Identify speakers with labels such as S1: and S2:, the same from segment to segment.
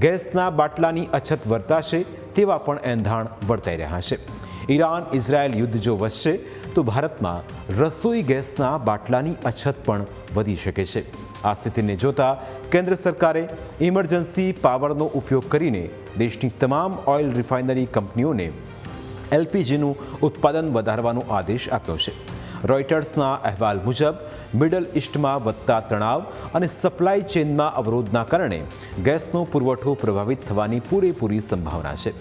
S1: ગેસના બાટલાની અછત વર્તાશે તેવા પણ એંધાણ વર્તાઈ રહ્યા છે. ઈરાન ઇઝરાયલ યુદ્ધ જો વધશે તો ભારતમાં રસોઈ ગેસના બાટલાની અછત પણ વધી શકે છે. આ સ્થિતિને જોતા કેન્દ્ર સરકારે ઇમરજન્સી પાવરનો ઉપયોગ કરીને દેશની તમામ ઓઇલ રિફાઇનરી કંપનીઓને એલપીજીનું ઉત્પાદન વધારવાનો આદેશ આપ્યો છે. રોયટર્સના અહેવાલ મુજબ મિડલ ઇસ્ટમાં વધતા તણાવ અને સપ્લાય ચેઇનમાં અવરોધના કારણે ગેસનો પુરવઠો પ્રભાવિત થવાની પૂરેપૂરી સંભાવના છે.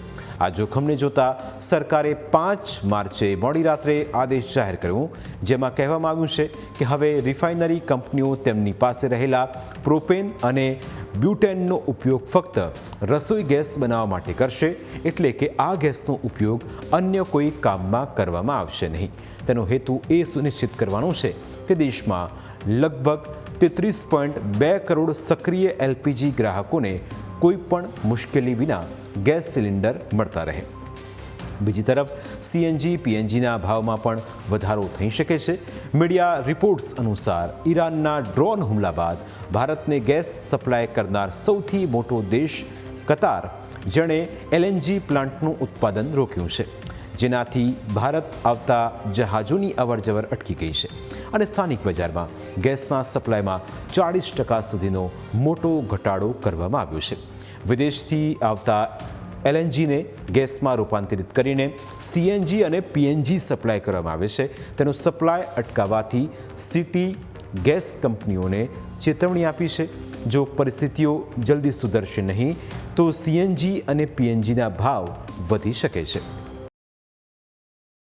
S1: આ જોખમને જોતા સરકારે 5 માર્ચે મોડી રાત્રે આદેશ જાહેર કર્યો, જેમાં કહેવામાં આવ્યું છે કે હવે રિફાઇનરી કંપનીઓ તેમની પાસે રહેલા પ્રોપેન અને બ્યુટેનનો ઉપયોગ ફક્ત રસોઈ ગેસ બનાવવા માટે કરશે, એટલે કે આ ગેસનો ઉપયોગ અન્ય કોઈ કામમાં કરવામાં આવશે નહીં. તેનો હેતુ એ સુનિશ્ચિત કરવાનો છે કે દેશમાં લગભગ 33.2 કરોડ સક્રિય એલપીજી ગ્રાહકોને કોઈ પણ મુશ્કેલી વિના ગેસ સિલિન્ડર મળતા રહે. બીજી તરફ સીએનજી પીએનજીના ભાવમાં પણ વધારો થઈ શકે છે. મીડિયા રિપોર્ટ્સ અનુસાર ઈરાનના ડ્રોન હુમલા બાદ ભારતને ગેસ સપ્લાય કરનાર સૌથી મોટો દેશ કતાર, જેણે એલએનજી પ્લાન્ટનું ઉત્પાદન રોક્યું છે, જેનાથી ભારત આવતા જહાજોની અવરજવર અટકી ગઈ છે અને સ્થાનિક બજારમાં ગેસના સપ્લાયમાં 40% સુધીનો મોટો ઘટાડો કરવામાં આવ્યો છે. વિદેશથી આવતા એલએનજીને ગેસમાં રૂપાંતરિત કરીને સીએનજી અને પીએનજી સપ્લાય કરવામાં આવે છે. તેનો સપ્લાય અટકાવવાથી સિટી ગેસ કંપનીઓને ચેતવણી આપી છે. જો પરિસ્થિતિઓ જલ્દી સુધરશે નહીં તો સીએનજી અને પીએનજીના ભાવ વધી શકે છે.